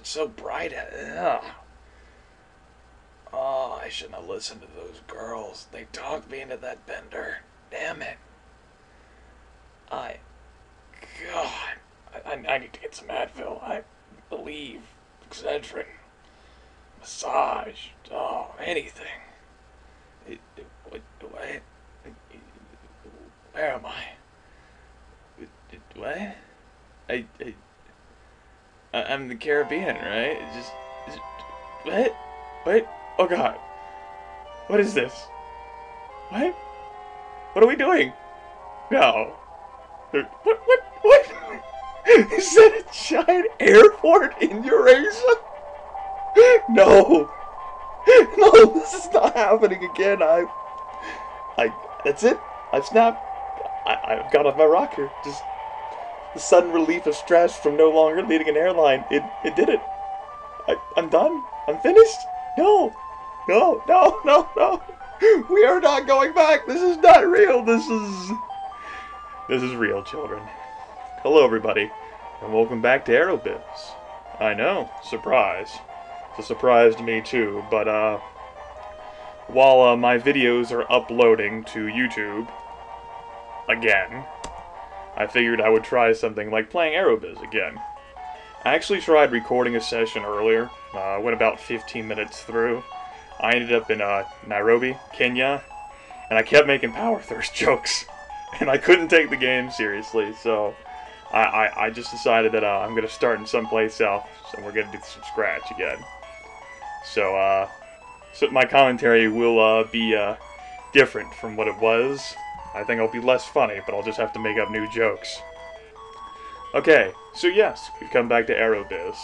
so bright. Ugh. Oh, I shouldn't have listened to those girls. They talked me into that bender. Damn it. I... God. I need to get some Advil. I believe. Excedrin. Massage. Oh, anything. What? Where am I? What? I'm the Caribbean, right? What? What? Oh God. What is this? What? What are we doing? No. What? Is that a giant airport in Eurasia? No. No, this is not happening again. That's it. I've snapped. I've got off my rocker. Just the sudden relief of stress from no longer leading an airline. It did it. I'm done. I'm finished. No. We are not going back. This is not real. This is real, children. Hello, everybody, and welcome back to Aerobiz. I know, surprise. It's a surprise to me too, but while my videos are uploading to YouTube again, I figured I would try something like playing Aerobiz again. I actually tried recording a session earlier, went about 15 minutes through. I ended up in Nairobi, Kenya, and I kept making power thirst jokes, and I couldn't take the game seriously, so I just decided that I'm going to start in someplace else, and we're going to do this from scratch again. So my commentary will be different from what it was. I think I'll be less funny, but I'll just have to make up new jokes. Okay, so yes, we've come back to Aerobiz.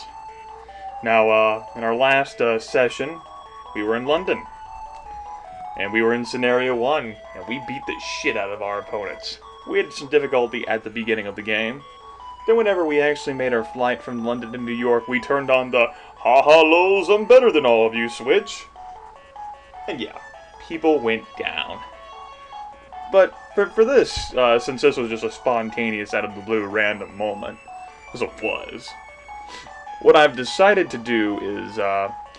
Now, in our last session, we were in London. And we were in Scenario 1, and we beat the shit out of our opponents. We had some difficulty at the beginning of the game. Then whenever we actually made our flight from London to New York, we turned on the "Ha-ha lols, I'm better than all of you" switch. And yeah, people went down. But for this, since this was just a spontaneous, out of the blue, random moment, as it was, what I've decided to do is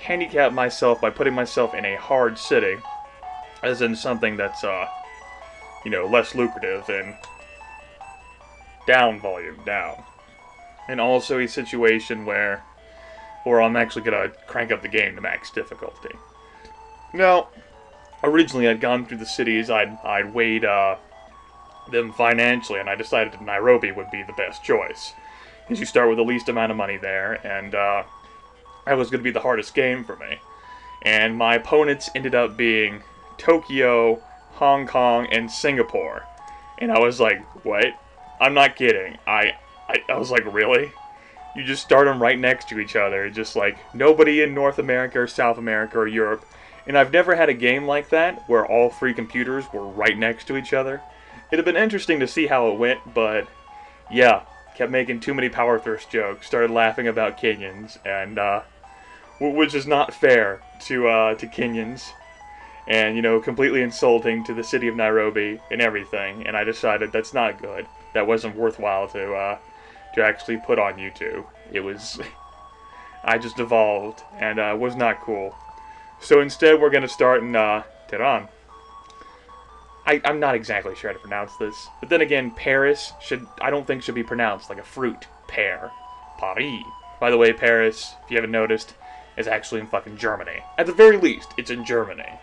handicap myself by putting myself in a hard city, as in something that's, less lucrative and down volume, down. And also a situation where I'm actually gonna crank up the game to max difficulty. Now, originally I'd gone through the cities, I'd weighed them financially, and I decided that Nairobi would be the best choice. Because you start with the least amount of money there, and that was going to be the hardest game for me. And my opponents ended up being Tokyo, Hong Kong, and Singapore. And I was like, what? I'm not kidding. I was like, really? You just start them right next to each other, just like nobody in North America or South America or Europe. And I've never had a game like that where all three computers were right next to each other. It'd have been interesting to see how it went, but yeah, kept making too many power thirst jokes, started laughing about Kenyans, and which is not fair to Kenyans, and completely insulting to the city of Nairobi and everything. And I decided that's not good. That wasn't worthwhile to actually put on YouTube. It was I just evolved, and was not cool. So instead, we're gonna start in Tehran. I'm not exactly sure how to pronounce this, but then again, Paris I don't think should be pronounced like a fruit. Pear. Paris. By the way, Paris, if you haven't noticed, is actually in fucking Germany. At the very least, it's in Germany.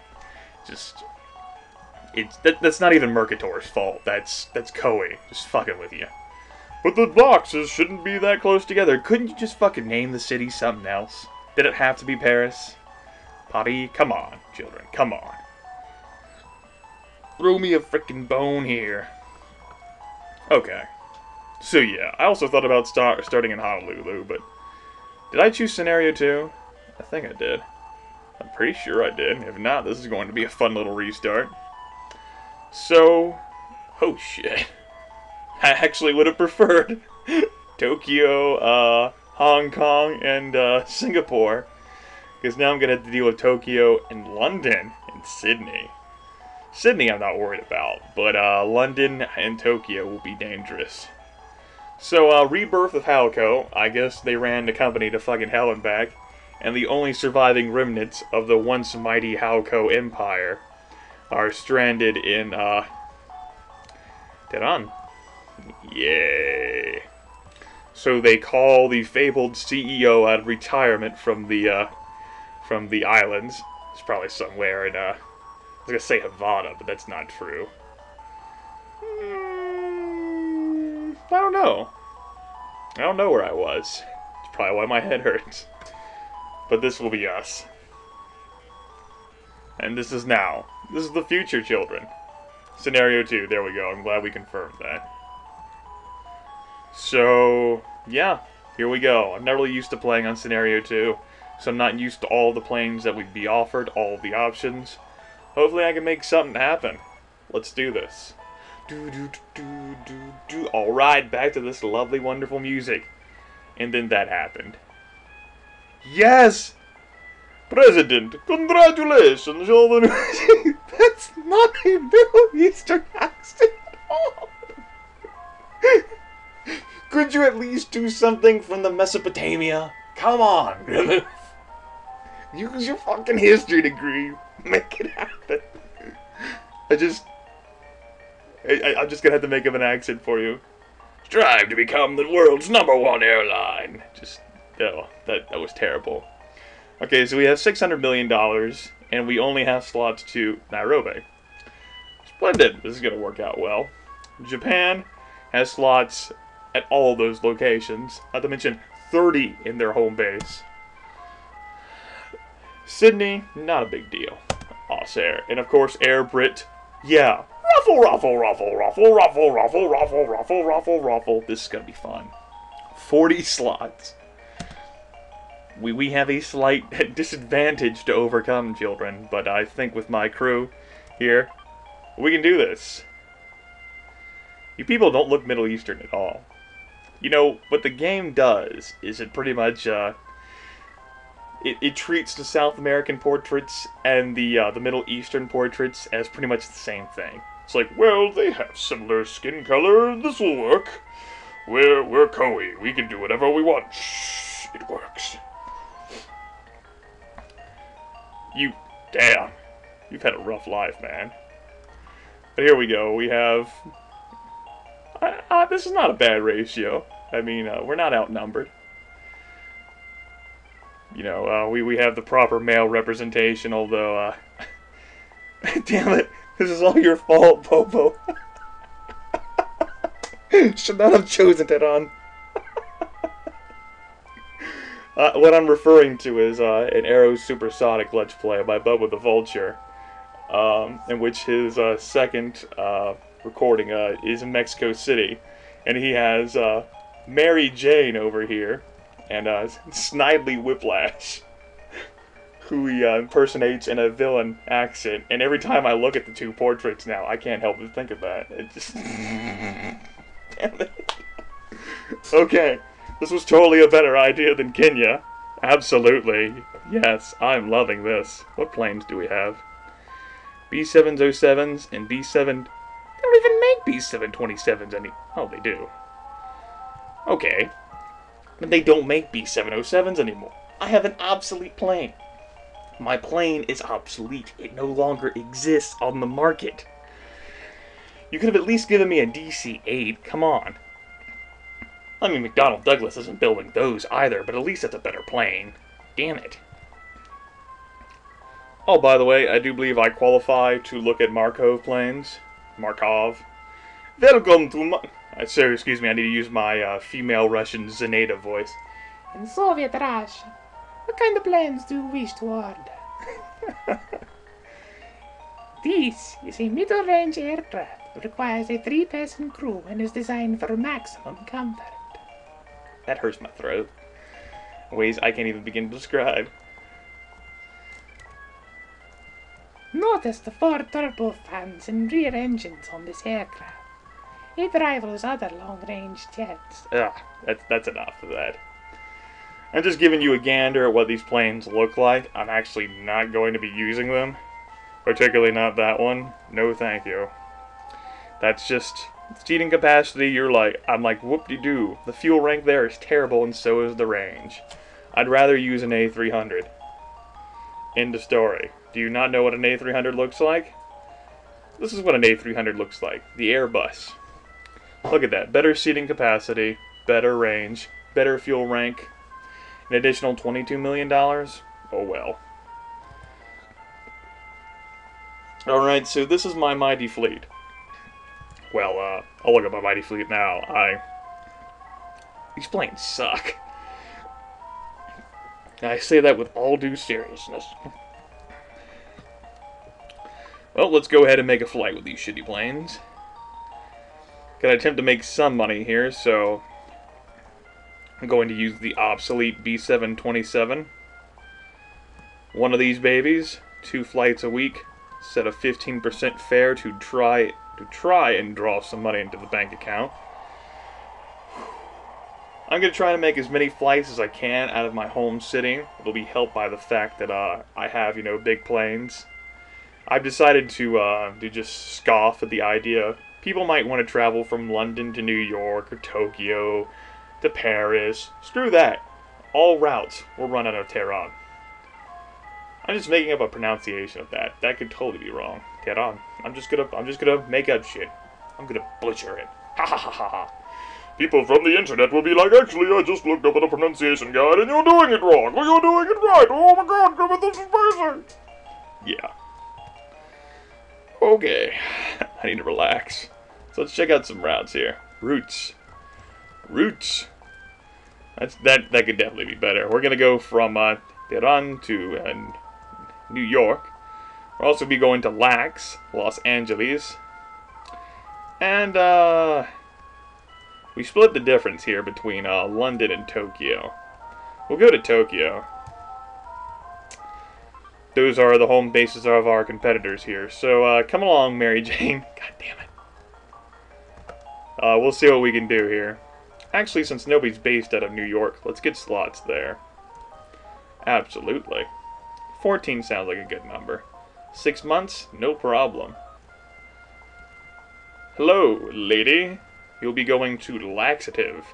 That's not even Mercator's fault. That's Koei just fucking with you. But the boxes shouldn't be that close together. Couldn't you just fucking name the city something else? Did it have to be Paris? Paris? Come on, children. Come on. Throw me a frickin' bone here. Okay. So yeah, I also thought about starting in Honolulu, but did I choose Scenario 2? I think I did. I'm pretty sure I did. If not, this is going to be a fun little restart. So, oh shit. I actually would have preferred Tokyo, Hong Kong, and Singapore. Because now I'm going to have to deal with Tokyo and London and Sydney. Sydney I'm not worried about, but London and Tokyo will be dangerous. So, Rebirth of Halco, I guess they ran the company to fucking hell and back, and the only surviving remnants of the once mighty Halco Empire are stranded in, Tehran. Yay. So they call the fabled CEO out of retirement from the islands. It's probably somewhere in, I was gonna say Havana, but that's not true. I don't know. I don't know where I was. It's probably why my head hurts. But this will be us. And this is now. This is the future, children. Scenario 2, there we go. I'm glad we confirmed that. So, yeah, here we go. I'm not really used to playing on Scenario 2, so I'm not used to all the planes that would be offered, all the options. Hopefully I can make something happen. Let's do this. Alright, back to this lovely, wonderful music. And then that happened. Yes! President, congratulations on the... That's not a Middle Eastern accent at all. Could you at least do something from the Mesopotamia? Come on, Grimith. Use your fucking history degree. Make it happen. I'm just gonna have to make up an accent for you. Strive to become the world's #1 airline. That was terrible. Okay, so we have $600 million, and we only have slots to Nairobi. Splendid. This is gonna work out well. Japan has slots at all those locations, not to mention 30 in their home base. Sydney, not a big deal. Ausair, and of course Air Brit. Yeah. Ruffle, ruffle, ruffle, ruffle, ruffle, ruffle, ruffle, ruffle, ruffle, ruffle. This is gonna be fun. 40 slots. We have a slight disadvantage to overcome, children, but I think with my crew here, we can do this. You people don't look Middle Eastern at all. You know, what the game does is it pretty much, it treats the South American portraits and the Middle Eastern portraits as pretty much the same thing. It's like, well, they have similar skin color, this will work. We're Koi, we can do whatever we want. Shh, it works. Damn, you've had a rough life, man. But here we go, we have, this is not a bad ratio. I mean, we're not outnumbered. You know, we have the proper male representation, although, damn it, this is all your fault, Popo. Should not have chosen Tehran. What I'm referring to is an Aero Supersonic Let's Play by Bubba the Vulture, in which his second recording is in Mexico City, and he has Mary Jane over here, and Snidely Whiplash, who he impersonates in a villain accent, and every time I look at the two portraits now, I can't help but think of that. It just... Damn it. Okay. This was totally a better idea than Kenya. Absolutely. Yes, I'm loving this. What planes do we have? B707s and B7... They don't even make B727s any... Oh, they do. Okay. But they don't make B707s anymore. I have an obsolete plane. My plane is obsolete. It no longer exists on the market. You could have at least given me a DC-8. Come on. I mean, McDonnell Douglas isn't building those either, but at least it's a better plane. Damn it. Oh, by the way, I do believe I qualify to look at Markov planes. Markov. Welcome to my... Sir, excuse me, I need to use my female Russian Zenaida voice. In Soviet Russia, what kind of planes do you wish to order? This is a middle-range aircraft that requires a 3-person crew and is designed for maximum comfort. That hurts my throat. In ways I can't even begin to describe. Notice the 4 turbofans and rear engines on this aircraft. It rivals other long-range jets. That's enough of that. I'm just giving you a gander at what these planes look like. I'm actually not going to be using them. Particularly not that one. No thank you. That's just Seating capacity, I'm like, whoop-de-doo. The fuel rank there is terrible, and so is the range. I'd rather use an A300. End of story. Do you not know what an A300 looks like? This is what an A300 looks like. The Airbus. Look at that. Better seating capacity, better range, better fuel rank, an additional $22 million? Oh well. Alright, so this is my mighty fleet. Well, I'll look at my mighty fleet now. These planes suck. I say that with all due seriousness. Well, let's go ahead and make a flight with these shitty planes. Gonna attempt to make some money here, so I'm going to use the obsolete B727. One of these babies, 2 flights a week, set a 15% fare to try and draw some money into the bank account. I'm going to try to make as many flights as I can out of my home city. It'll be helped by the fact that I have, big planes. I've decided to just scoff at the idea. People might want to travel from London to New York or Tokyo to Paris. Screw that. All routes will run out of Tehran. I'm just making up a pronunciation of that. That could totally be wrong. Tehran. I'm just gonna make up shit. I'm gonna butcher it. Ha ha ha ha ha. People from the internet will be like, actually, I just looked up at a pronunciation guide and you're doing it wrong. Well, you're doing it right. Oh my god, Grimith, this is amazing. Yeah. Okay. I need to relax. So let's check out some routes here. Routes. That could definitely be better. We're gonna go from Tehran to New York. We'll also be going to LAX, Los Angeles. And we split the difference here between London and Tokyo. We'll go to Tokyo. Those are the home bases of our competitors here. So come along, Mary Jane. God damn it. We'll see what we can do here. Actually, since nobody's based out of New York, let's get slots there. Absolutely. 14 sounds like a good number. 6 months? No problem. Hello, lady. You'll be going to Laxative.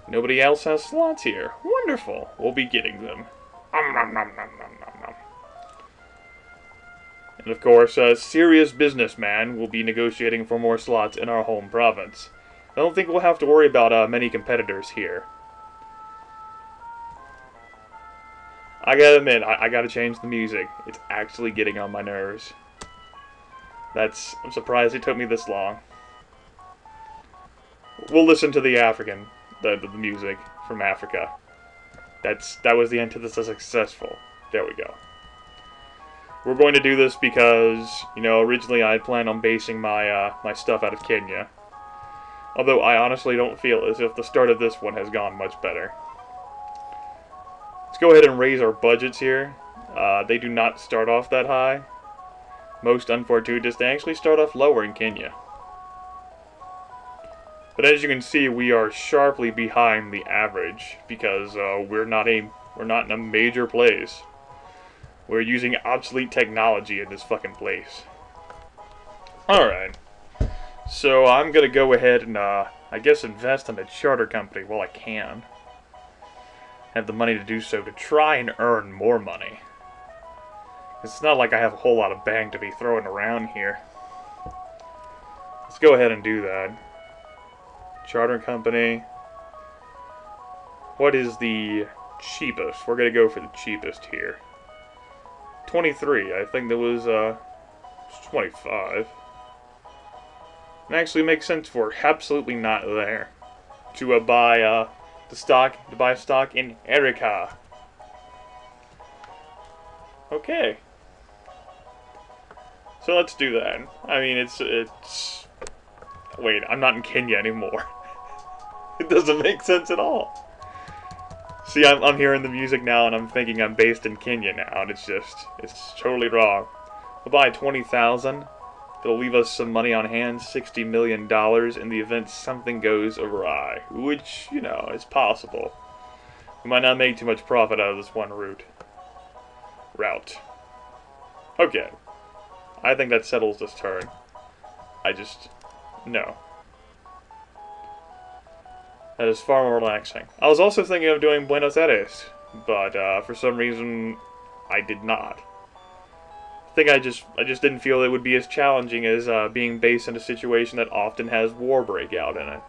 Nobody else has slots here. Wonderful. We'll be getting them. And of course, a serious businessman will be negotiating for more slots in our home province. I don't think we'll have to worry about many competitors here. I gotta admit, I gotta change the music. It's actually getting on my nerves. I'm surprised it took me this long. We'll listen to the music from Africa. That was the antithesis of successful. There we go. We're going to do this because, originally I planned on basing my my stuff out of Kenya. Although I honestly don't feel as if the start of this one has gone much better. Let's go ahead and raise our budgets here. They do not start off that high. Most unfortuitous, they actually start off lower in Kenya. But as you can see, we are sharply behind the average because we're not in a major place. We're using obsolete technology in this fucking place. Alright. So I'm gonna go ahead and I guess invest in a charter company while I can. Have the money to do so to try and earn more money. It's not like I have a whole lot of bank to be throwing around here. Let's go ahead and do that. Charter company. What is the cheapest? We're gonna go for the cheapest here. 23. I think that was 25. It actually makes sense for absolutely not there to buy stock in Erica. Okay. So let's do that. I mean, it's wait, I'm not in Kenya anymore. It doesn't make sense at all. See, I'm hearing the music now and I'm thinking I'm based in Kenya now, and it's totally wrong. We'll buy 20,000. That'll leave us some money on hand, $60 million, in the event something goes awry. Which, is possible. We might not make too much profit out of this one route. Okay. I think that settles this turn. No. That is far more relaxing. I was also thinking of doing Buenos Aires, but for some reason, I did not. I think I just didn't feel it would be as challenging as being based in a situation that often has war breakout in it.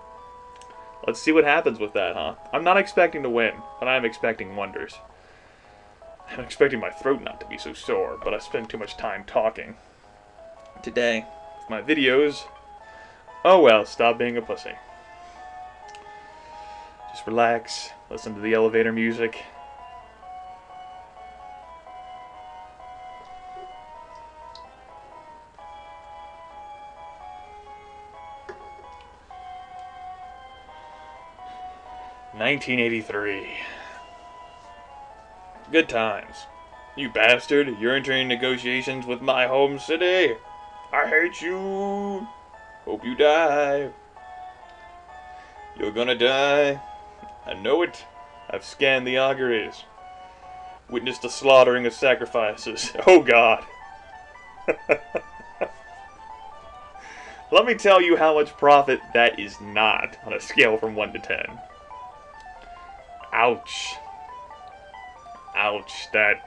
Let's see what happens with that, huh? I'm not expecting to win, but I'm expecting wonders. I'm expecting my throat not to be so sore, but I spend too much time talking. Today, my videos... Oh well, stop being a pussy. Just relax, listen to the elevator music. $1983. Good times. You bastard, you're entering negotiations with my home city. I hate you. Hope you die. You're gonna die. I know it. I've scanned the auguries. Witnessed the slaughtering of sacrifices. Oh God. Let me tell you how much profit that is not on a scale from 1 to 10. Ouch. Ouch. That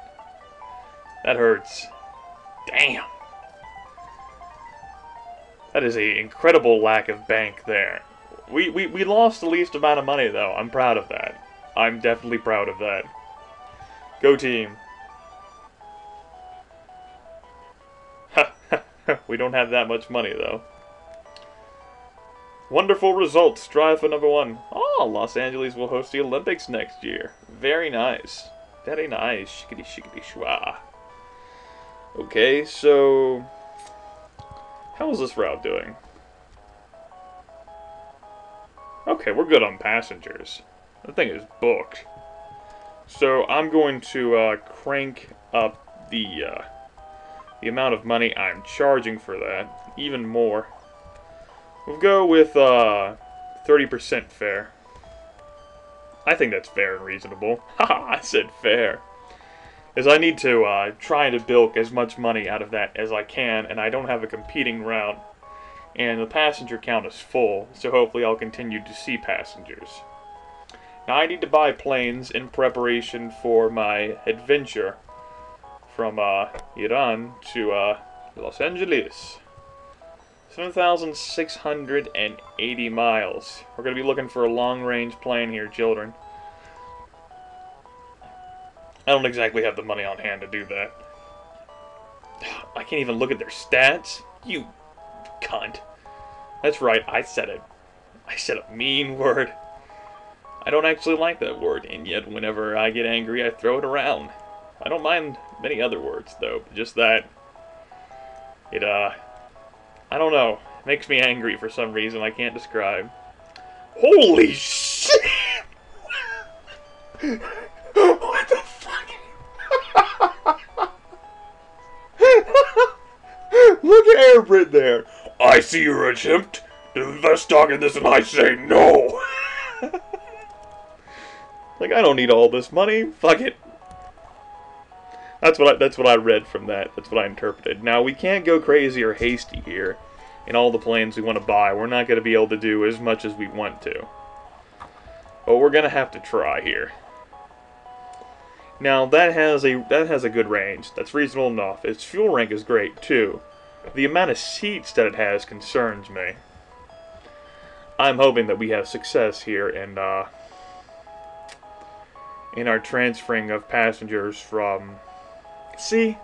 hurts. Damn. That is an incredible lack of bank there. We lost the least amount of money, though. I'm proud of that. I'm definitely proud of that. Go team. We don't have that much money, though. Wonderful results. Strive for #1. Oh, Los Angeles will host the Olympics next year. Very nice. Very nice. Shickety shickety shwa. Okay, so... how is this route doing? Okay, we're good on passengers. The thing is booked. So I'm going to crank up the amount of money I'm charging for that even more. We'll go with 30% fair. I think that's fair and reasonable. Haha, I said fair. As I need to try to bilk as much money out of that as I can, and I don't have a competing route. And the passenger count is full, so hopefully I'll continue to see passengers. Now I need to buy planes in preparation for my adventure from Iran to Los Angeles. 7,680 miles. We're going to be looking for a long-range plane here, children. I don't exactly have the money on hand to do that. I can't even look at their stats. You cunt. That's right, I said it. I said a mean word. I don't actually like that word, and yet whenever I get angry, I throw it around. I don't mind many other words, though, but just that. It, I don't know. It makes me angry for some reason I can't describe. Holy shit! What the fuck? Look at Airbrand there. I see your attempt to invest stock in this and I say no. Like, I don't need all this money. Fuck it. That's what I read from that. That's what I interpreted. Now, we can't go crazy or hasty here in all the planes we want to buy. We're not going to be able to do as much as we want to. But we're going to have to try here. Now, that has a good range. That's reasonable enough. Its fuel rank is great, too. The amount of seats that it has concerns me. I'm hoping that we have success here in our transferring of passengers from... See,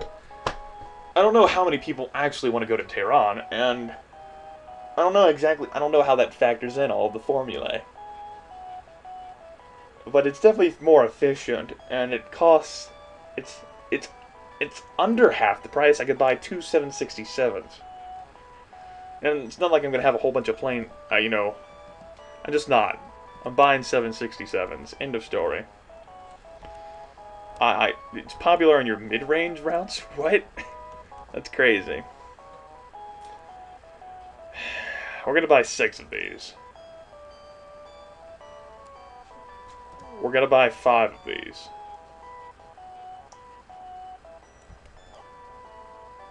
I don't know how many people actually want to go to Tehran, and I don't know how that factors in all of the formulae. But it's definitely more efficient, and it costs, it's under half the price. I could buy two 767s. And it's not like I'm going to have a whole bunch of plane, I'm just not. I'm buying 767s. End of story. It's popular on your mid-range routes? What? That's crazy. We're gonna buy 6 of these. We're gonna buy 5 of these.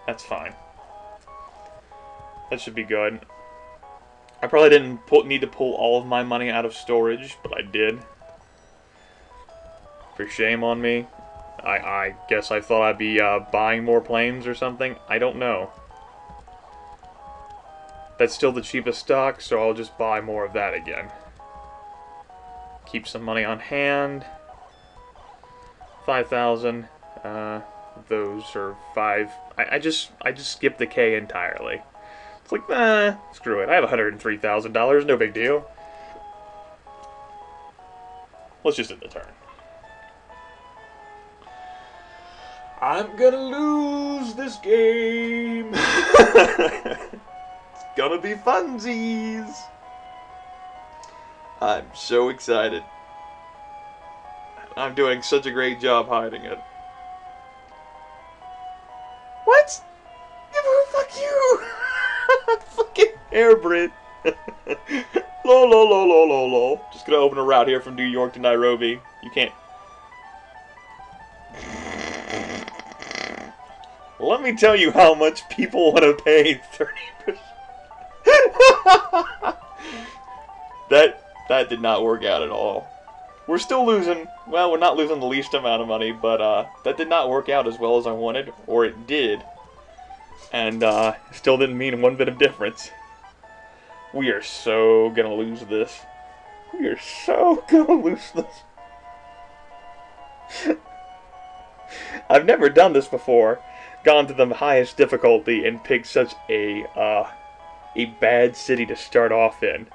That's fine. That should be good. I probably didn't need to pull all of my money out of storage, but I did. For shame on me. I guess I thought I'd be buying more planes or something. I don't know. That's still the cheapest stock, so I'll just buy more of that again. Keep some money on hand. 5,000. Those are 5. I just skipped the K entirely. It's like, screw it. I have $103,000. No big deal. Let's just end the turn. I'm gonna lose this game. It's gonna be funsies. I'm so excited. I'm doing such a great job hiding it. What? Fuck you! Fucking Airbrid. Lol. Just gonna open a route here from New York to Nairobi. You can't. Let me tell you how much people want to pay 30%. That did not work out at all. We're still losing. Well, we're not losing the least amount of money, but that did not work out as well as I wanted, or it did. And still didn't mean one bit of difference. We are so gonna lose this. We are so gonna lose this. I've never done this before. Gone to the highest difficulty and picked such a bad city to start off in.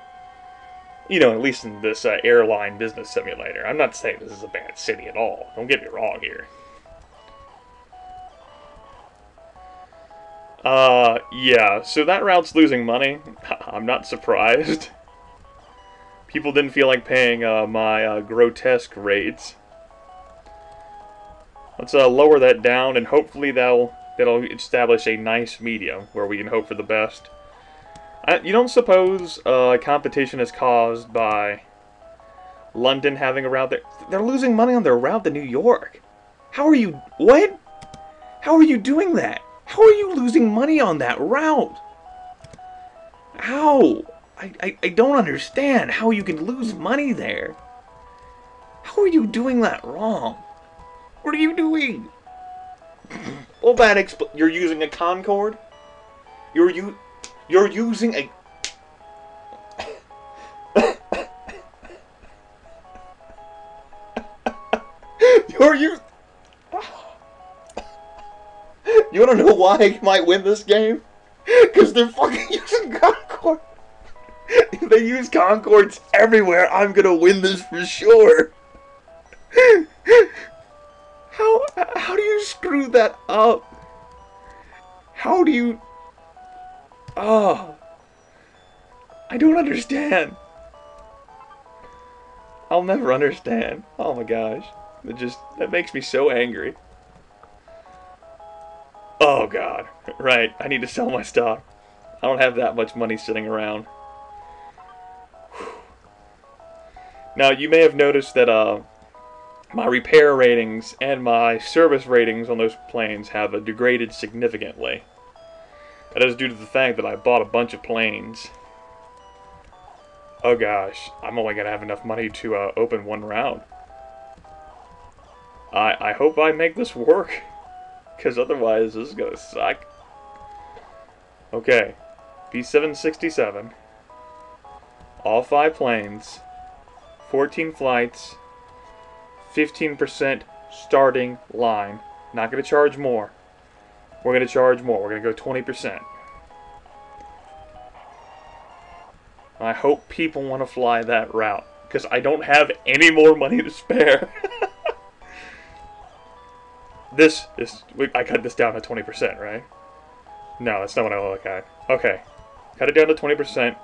You know, at least in this airline business simulator. I'm not saying this is a bad city at all. Don't get me wrong here. Yeah, so that route's losing money. I'm not surprised. People didn't feel like paying my grotesque rates. Let's lower that down, and hopefully that'll establish a nice medium where we can hope for the best. You don't suppose competition is caused by London having a route there? They're losing money on their route to New York. How are you... What? How are you doing that? How are you losing money on that route? How? I don't understand how you can lose money there. How are you doing that wrong? What are you doing? Well, you're using a Concorde? You're using a... You wanna know why I might win this game? Because they're fucking using Concorde. If they use Concordes everywhere, I'm gonna win this for sure. How do you screw that up? How do you... Oh. I don't understand. I'll never understand. Oh my gosh. That makes me so angry. Oh god. Right, I need to sell my stock. I don't have that much money sitting around. Now, you may have noticed that my repair ratings and my service ratings on those planes have degraded significantly. That is due to the fact that I bought a bunch of planes. Oh gosh, I'm only gonna have enough money to open one round. I hope I make this work, because otherwise this is gonna suck. Okay, B767, all 5 planes, 14 flights, 15% starting line. Not gonna charge more. We're gonna charge more. We're gonna go 20%. I hope people want to fly that route, because I don't have any more money to spare. I cut this down to 20%, right? No, that's not what I look at. Okay, cut it down to 20%.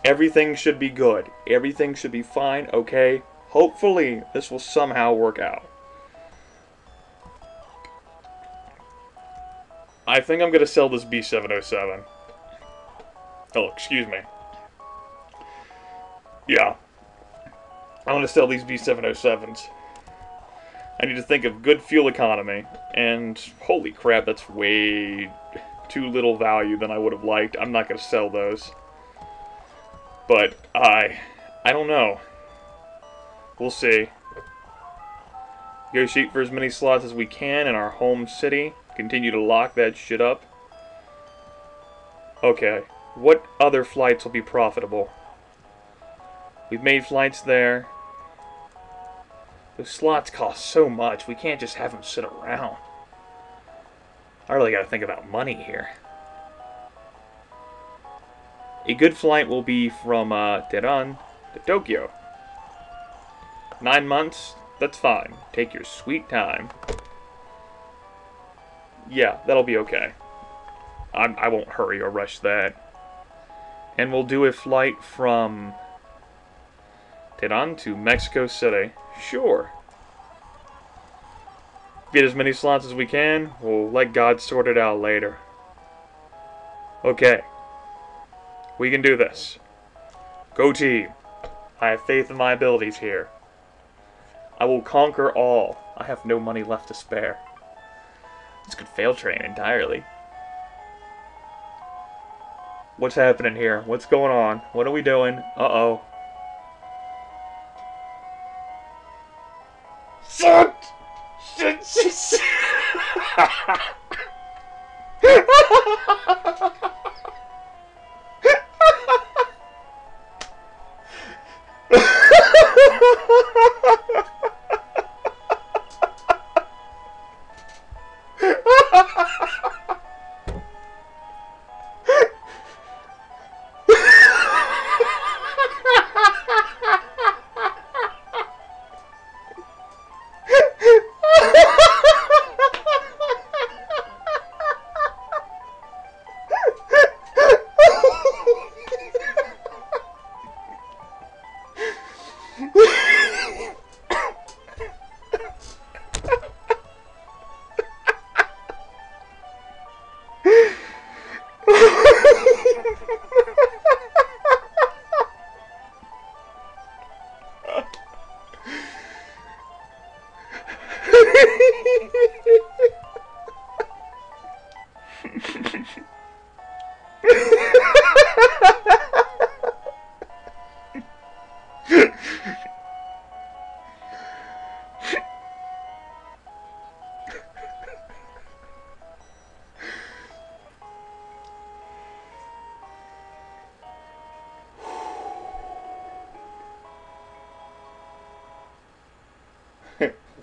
Everything should be good. Everything should be fine, okay? Hopefully, this will somehow work out. I think I'm going to sell this B707. Oh, excuse me. Yeah. I want to sell these B707s. I need to think of good fuel economy. And holy crap, that's way too little value than I would have liked. I'm not going to sell those. But I don't know. We'll see. Negotiate for as many slots as we can in our home city. Continue to lock that shit up. Okay. What other flights will be profitable? We've made flights there. Those slots cost so much. We can't just have them sit around. I really gotta think about money here. A good flight will be from Tehran to Tokyo. 9 months? That's fine. Take your sweet time. Yeah, that'll be okay. I won't hurry or rush that. And we'll do a flight from Tehran to Mexico City. Sure. Get as many slots as we can. We'll let God sort it out later. Okay. We can do this. Go team. I have faith in my abilities here. I will conquer all. I have no money left to spare. This could fail train entirely. What's happening here? What's going on? What are we doing? Uh-oh. Shit! Shit, shit, shit!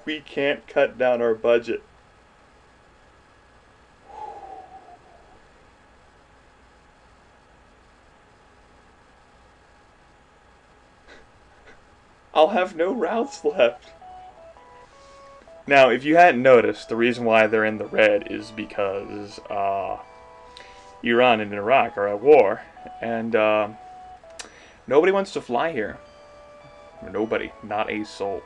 We can't cut down our budget. I'll have no routes left. Now, if you hadn't noticed, the reason why they're in the red is because Iran and Iraq are at war, and nobody wants to fly here. Nobody, not a soul.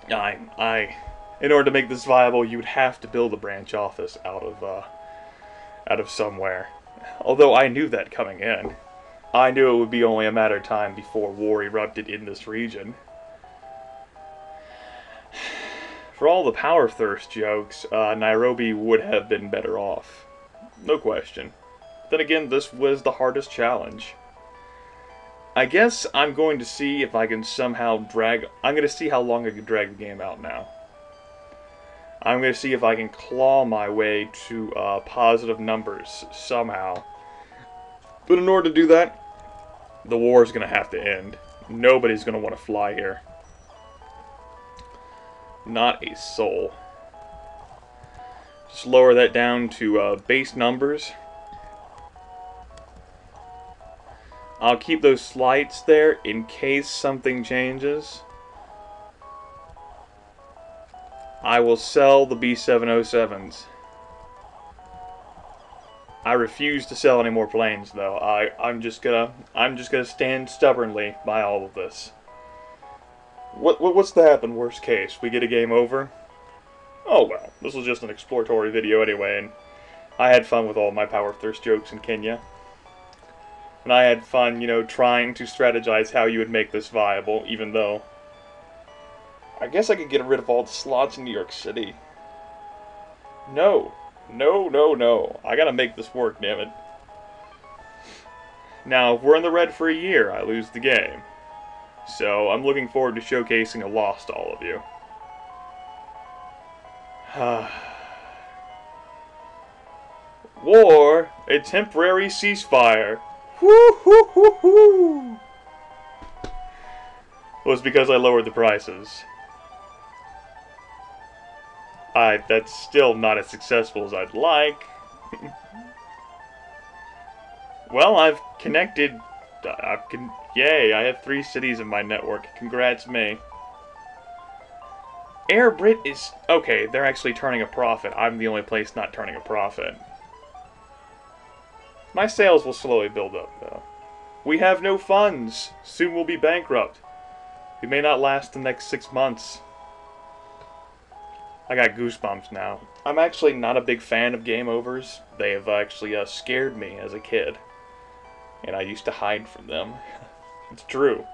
In order to make this viable, you would have to build a branch office out of somewhere. Although I knew that coming in. I knew it would be only a matter of time before war erupted in this region. For all the power thirst jokes, Nairobi would have been better off. No question. Then again, this was the hardest challenge. I guess I'm going to see if I can somehow I'm going to see how long I can drag the game out now. I'm going to see if I can claw my way to positive numbers somehow. But in order to do that, the war is going to have to end. Nobody's going to want to fly here. Not a soul. Just lower that down to base numbers. I'll keep those slights there in case something changes. I will sell the B707s. I refuse to sell any more planes, though. I'm just gonna stand stubbornly by all of this. What's to happen? Worst case, we get a game over. Oh well, this was just an exploratory video anyway, and I had fun with all my power thirst jokes in Kenya. And I had fun, you know, trying to strategize how you would make this viable, even though I guess I could get rid of all the slots in New York City. No. No, no, no. I gotta make this work, damn it. Now, if we're in the red for a year, I lose the game. So, I'm looking forward to showcasing a loss to all of you. War, a temporary ceasefire. Woo hoo hoo hoo! Was because I lowered the prices. That's still not as successful as I'd like. Well, I've connected. Yay! I have 3 cities in my network. Congrats, me. Airbrit is okay. They're actually turning a profit. I'm the only place not turning a profit. My sales will slowly build up, though. We have no funds. Soon we'll be bankrupt. We may not last the next 6 months. I got goosebumps now. I'm actually not a big fan of game overs. They have actually scared me as a kid. And I used to hide from them. It's true.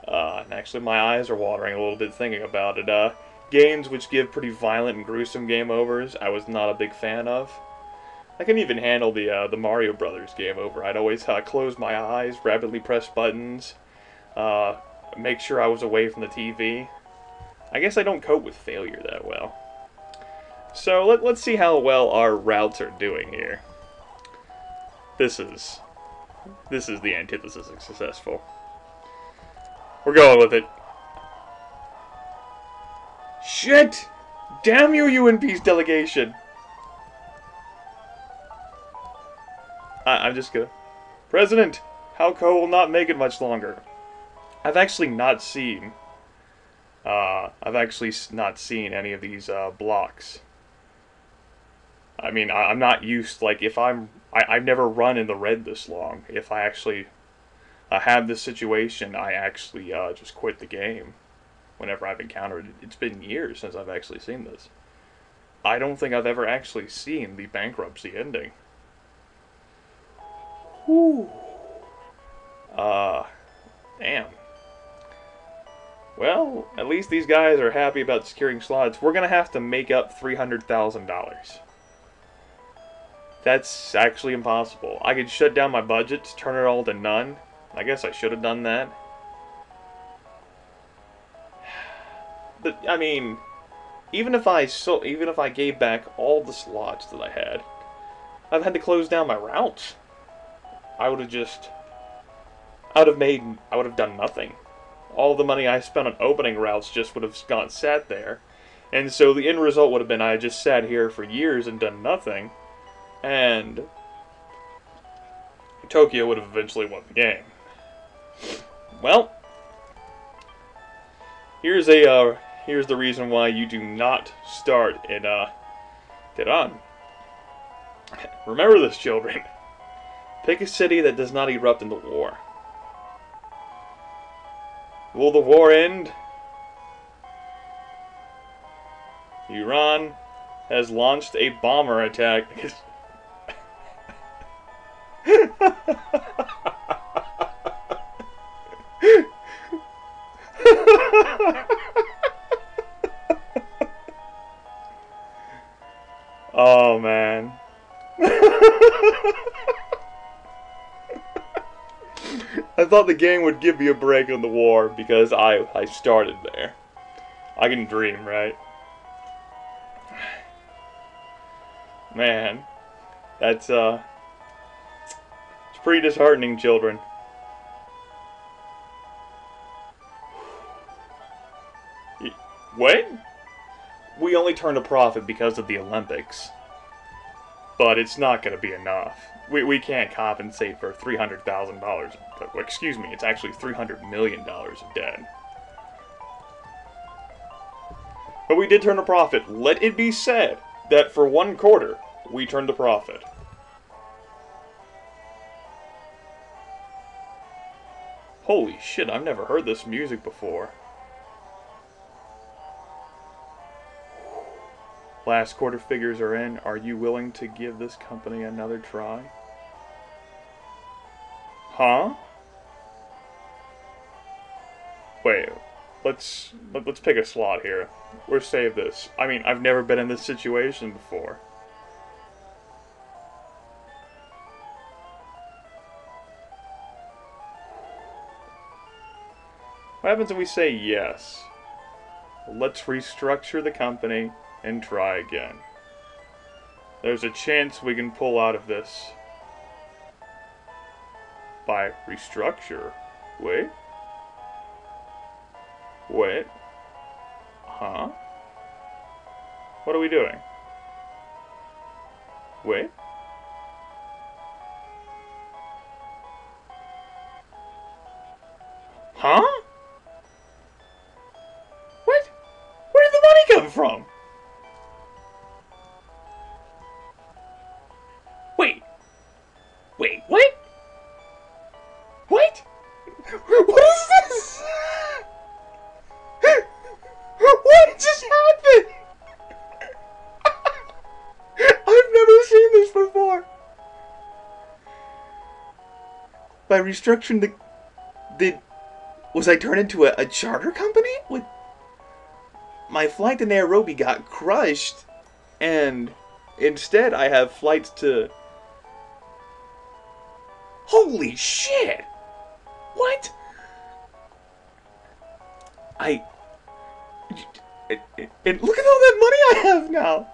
And actually my eyes are watering a little bit thinking about it. Games which give pretty violent and gruesome game overs, I was not a big fan of. I couldn't even handle the Mario Brothers game over. I'd always close my eyes, rapidly press buttons, make sure I was away from the TV. I guess I don't cope with failure that well. So let's see how well our routes are doing here. This is the antithesis of successful. We're going with it. Shit! Damn you, UN Peace delegation! I'm just gonna... President! Halco will not make it much longer. I've actually not seen any of these blocks. I mean, I'm not used, like, if I've never run in the red this long. If I actually have this situation, I actually just quit the game whenever I've encountered it. It's been years since I've actually seen this. I don't think I've ever actually seen the bankruptcy ending. Whew. Damn. Well, at least these guys are happy about securing slots. We're gonna have to make up $300,000. That's actually impossible. I could shut down my budgets, turn it all to none. I guess I should have done that. But I mean, even if I gave back all the slots that I had, I've had to close down my routes. I would have done nothing. All the money I spent on opening routes just would have sat there. And so the end result would have been I just sat here for years and done nothing. And Tokyo would have eventually won the game. Well, here's the reason why you do not start in Tehran. Remember this, children. Pick a city that does not erupt into war. Will the war end? Iran has launched a bomber attack. Oh, man. I thought the game would give me a break on the war because I started there. I can dream, right? Man, that's it's pretty disheartening, children. What? We only turned a profit because of the Olympics. But it's not going to be enough. We can't compensate for $300,000. Excuse me, it's actually $300 million of debt. But we did turn a profit. Let it be said that for 1 quarter, we turned a profit. Holy shit, I've never heard this music before. Last quarter figures are in. Are you willing to give this company another try? Huh? Wait, let's pick a slot here. Or save this. I mean, I've never been in this situation before. What happens if we say yes? Let's restructure the company and try again. There's a chance we can pull out of this. By restructure? Wait? Wait? Huh? What are we doing? Wait? Huh? What? Where did the money come from? Wait. Wait, what? What? What is this? What just happened? I've never seen this before. By restructuring was I turned into a charter company? My flight to Nairobi got crushed, and instead I have flights to... Holy shit! What? And look at all that money I have now!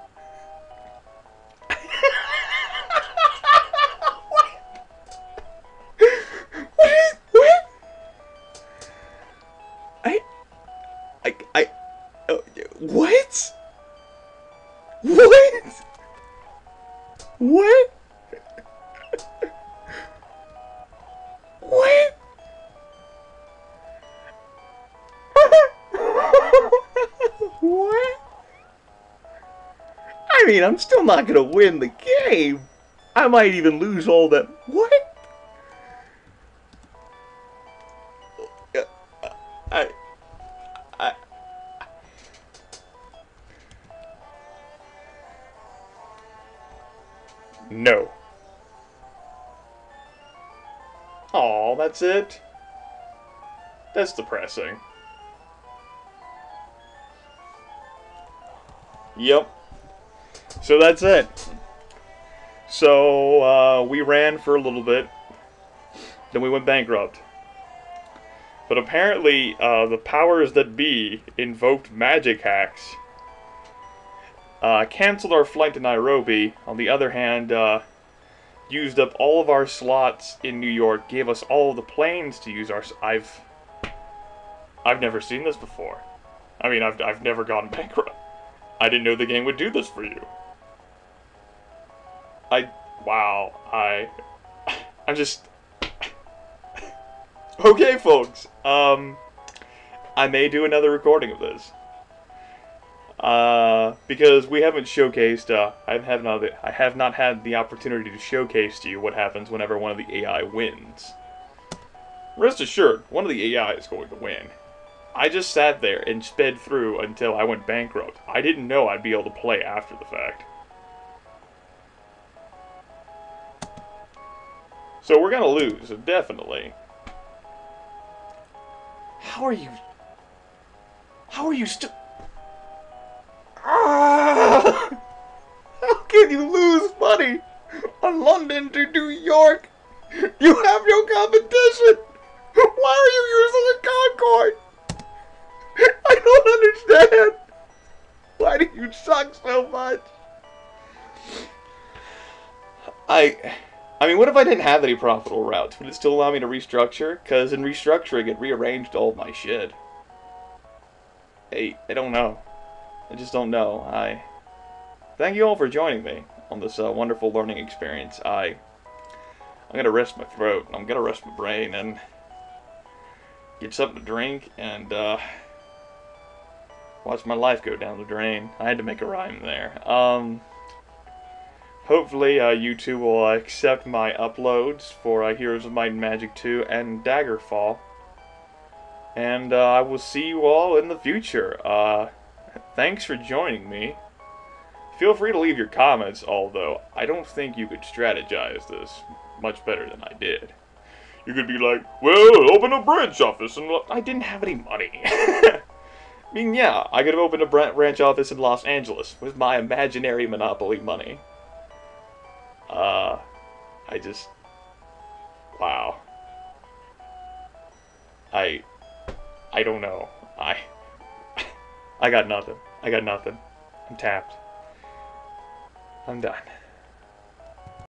What? What? What? What? What? I mean, I'm still not gonna win the game. I might even lose all that. What? No. Aw, that's it? That's depressing. Yep. So that's it. So, we ran for a little bit. Then we went bankrupt. But apparently, the powers that be invoked magic hacks. Canceled our flight to Nairobi. On the other hand, used up all of our slots in New York. Gave us all of the planes to use our... I've never seen this before. I mean, I've never gone bankrupt. I didn't know the game would do this for you. Wow. I'm just... Okay, folks. I may do another recording of this. Because we haven't showcased, I have not had the opportunity to showcase to you what happens whenever one of the AI wins. Rest assured, one of the AI is going to win. I just sat there and sped through until I went bankrupt. I didn't know I'd be able to play after the fact. So we're gonna lose, definitely. How are you still... How can you lose money on London to New York? You have no competition. Why are you using a Concorde? I don't understand. Why do you suck so much? I mean, what if I didn't have any profitable routes? Would it still allow me to restructure? Because in restructuring, it rearranged all of my shit. I don't know. I just don't know. Thank you all for joining me on this wonderful learning experience. I'm gonna rest my throat, and I'm gonna rest my brain, and get something to drink, and watch my life go down the drain. I had to make a rhyme there. Hopefully, you two will accept my uploads for Heroes of Might and Magic 2 and Daggerfall. And I will see you all in the future. Thanks for joining me. Feel free to leave your comments, although I don't think you could strategize this much better than I did. You could be like, well, open a branch office, and I didn't have any money. I mean, yeah, I could have opened a branch office in Los Angeles with my imaginary Monopoly money. Wow. I don't know. I got nothing. I got nothing. I'm tapped. I'm done.